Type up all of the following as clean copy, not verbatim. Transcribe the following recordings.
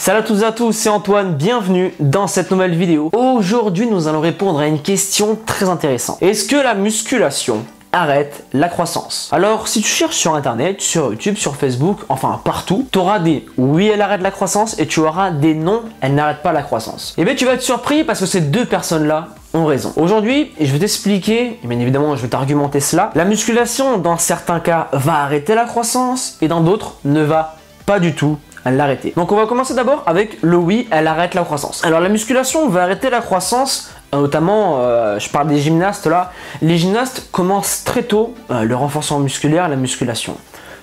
Salut à toutes et à tous, c'est Antoine, bienvenue dans cette nouvelle vidéo. Aujourd'hui, nous allons répondre à une question très intéressante. Est-ce que la musculation arrête la croissance? Alors, si tu cherches sur internet, sur YouTube, sur Facebook, enfin partout, tu auras des oui, elle arrête la croissance et tu auras des non, elle n'arrête pas la croissance. Et bien, tu vas être surpris parce que ces deux personnes-là ont raison. Aujourd'hui, je vais t'expliquer, et bien évidemment, je vais t'argumenter cela. La musculation, dans certains cas, va arrêter la croissance et dans d'autres, ne va pas du tout l'arrêter. Donc on va commencer d'abord avec le oui, elle arrête la croissance. Alors la musculation va arrêter la croissance, notamment, je parle des gymnastes là. Les gymnastes commencent très tôt le renforcement musculaire, la musculation.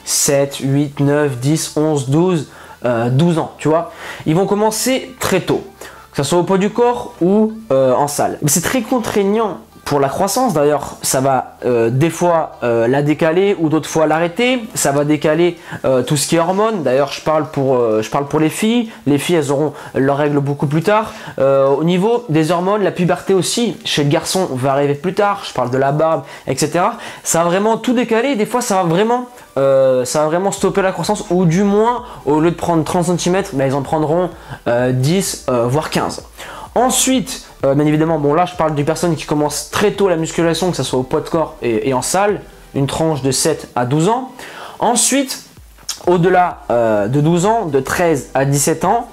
7, 8, 9, 10, 11, 12, 12 ans, tu vois. Ils vont commencer très tôt, que ce soit au poids du corps ou en salle. Mais c'est très contraignant pour la croissance. D'ailleurs, ça va des fois la décaler ou d'autres fois l'arrêter. Ça va décaler tout ce qui est hormones. D'ailleurs, je parle pour les filles. Les filles, elles auront leurs règles beaucoup plus tard. Au niveau des hormones, la puberté aussi, chez le garçon, va arriver plus tard. Je parle de la barbe, etc. Ça va vraiment tout décaler. Des fois, ça va vraiment stopper la croissance. Ou du moins, au lieu de prendre 30 cm, bah, ils en prendront 10, voire 15. Ensuite, bien évidemment, bon là je parle des personnes qui commencent très tôt la musculation, que ce soit au poids de corps et en salle, une tranche de 7 à 12 ans. Ensuite, au-delà de 12 ans, de 13 à 17 ans,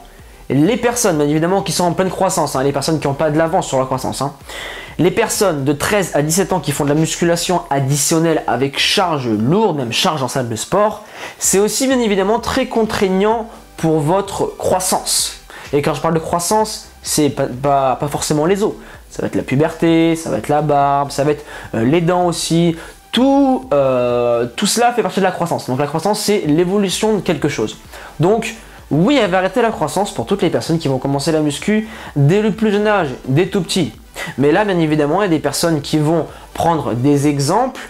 les personnes, bien évidemment, qui sont en pleine croissance, les personnes qui n'ont pas de l'avance sur la croissance, les personnes de 13 à 17 ans qui font de la musculation additionnelle avec charge lourde, même charge en salle de sport, c'est aussi bien évidemment très contraignant pour votre croissance. Et quand je parle de croissance, c'est pas forcément les os. Ça va être la puberté, ça va être la barbe, ça va être les dents aussi. Tout cela fait partie de la croissance. Donc la croissance, c'est l'évolution de quelque chose. Donc oui, elle va arrêter la croissance pour toutes les personnes qui vont commencer la muscu dès le plus jeune âge, dès tout petit. Mais là, bien évidemment, il y a des personnes qui vont prendre des exemples,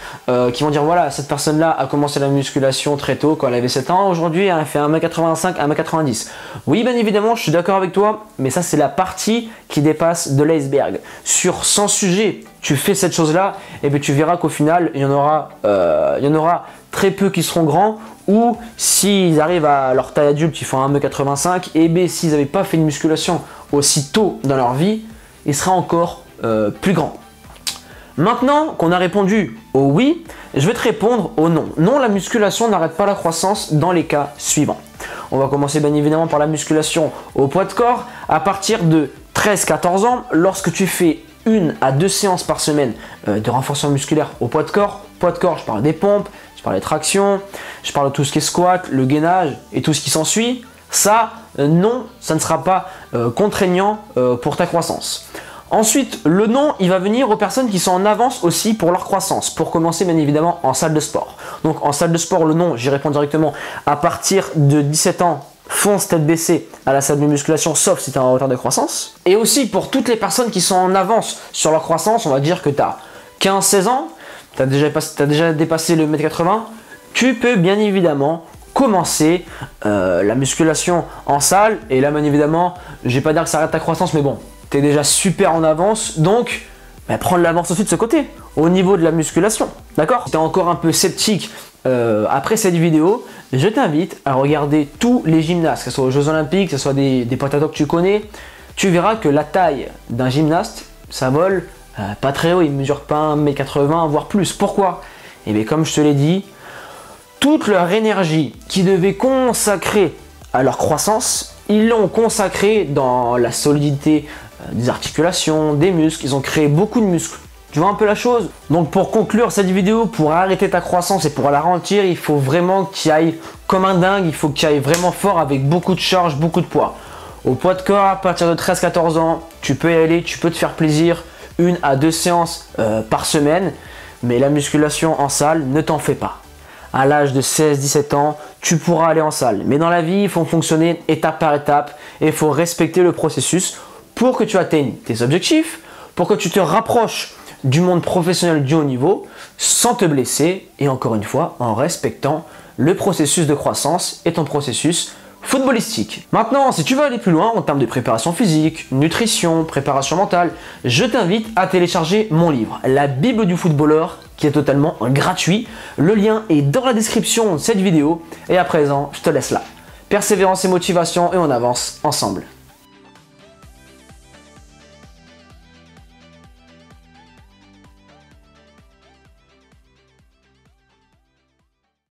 qui vont dire voilà, cette personne-là a commencé la musculation très tôt quand elle avait 7 ans, aujourd'hui elle fait 1m85, 1m90. Oui, bien évidemment, je suis d'accord avec toi, mais ça c'est la partie qui dépasse de l'iceberg. Sur 100 sujets, tu fais cette chose-là, et bien tu verras qu'au final, il y en aura très peu qui seront grands, ou s'ils arrivent à leur taille adulte, ils font 1m85, et bien s'ils n'avaient pas fait une musculation aussi tôt dans leur vie, ils seraient encore plus grands. Maintenant qu'on a répondu au oui, je vais te répondre au non. Non, la musculation n'arrête pas la croissance dans les cas suivants. On va commencer bien évidemment par la musculation au poids de corps. À partir de 13-14 ans, lorsque tu fais 1 à 2 séances par semaine de renforcement musculaire au poids de corps, je parle des pompes, je parle des tractions, je parle de tout ce qui est squat, le gainage et tout ce qui s'ensuit. Ça, non, ça ne sera pas contraignant pour ta croissance. Ensuite, le non, il va venir aux personnes qui sont en avance aussi pour leur croissance. Pour commencer, bien évidemment, en salle de sport. Donc, en salle de sport, le non, j'y réponds directement. À partir de 17 ans, fonce tête baissée à la salle de musculation, sauf si tu es en retard de croissance. Et aussi, pour toutes les personnes qui sont en avance sur leur croissance, on va dire que tu as 15-16 ans, tu as déjà dépassé le 1m80, tu peux bien évidemment commencer la musculation en salle. Et là, bien évidemment, je ne vais pas dire que ça arrête ta croissance, mais bon, tu es déjà super en avance, donc prendre l'avance aussi de ce côté, au niveau de la musculation, d'accord? Si tu es encore un peu sceptique après cette vidéo, je t'invite à regarder tous les gymnastes, que ce soit aux Jeux Olympiques, que ce soit des patatos que tu connais. Tu verras que la taille d'un gymnaste, ça vole pas très haut, il ne mesure pas 1m80, voire plus. Pourquoi? Et bien comme je te l'ai dit, toute leur énergie qu'ils devaient consacrer à leur croissance, ils l'ont consacrée dans la solidité des articulations, des muscles. Ils ont créé beaucoup de muscles. Tu vois un peu la chose? Donc pour conclure cette vidéo, pour arrêter ta croissance et pour la ralentir, il faut vraiment que tu ailles comme un dingue. Il faut que tu ailles vraiment fort avec beaucoup de charge, beaucoup de poids. Au poids de corps, à partir de 13-14 ans, tu peux y aller, tu peux te faire plaisir. 1 à 2 séances par semaine. Mais la musculation en salle, ne t'en fais pas. À l'âge de 16-17 ans, tu pourras aller en salle. Mais dans la vie, il faut fonctionner étape par étape et il faut respecter le processus pour que tu atteignes tes objectifs, pour que tu te rapproches du monde professionnel du haut niveau sans te blesser et encore une fois en respectant le processus de croissance et ton processus footballistique. Maintenant, si tu veux aller plus loin en termes de préparation physique, nutrition, préparation mentale, je t'invite à télécharger mon livre, La Bible du footballeur, qui est totalement gratuit. Le lien est dans la description de cette vidéo et à présent, je te laisse là. persévérance et motivation et on avance ensemble.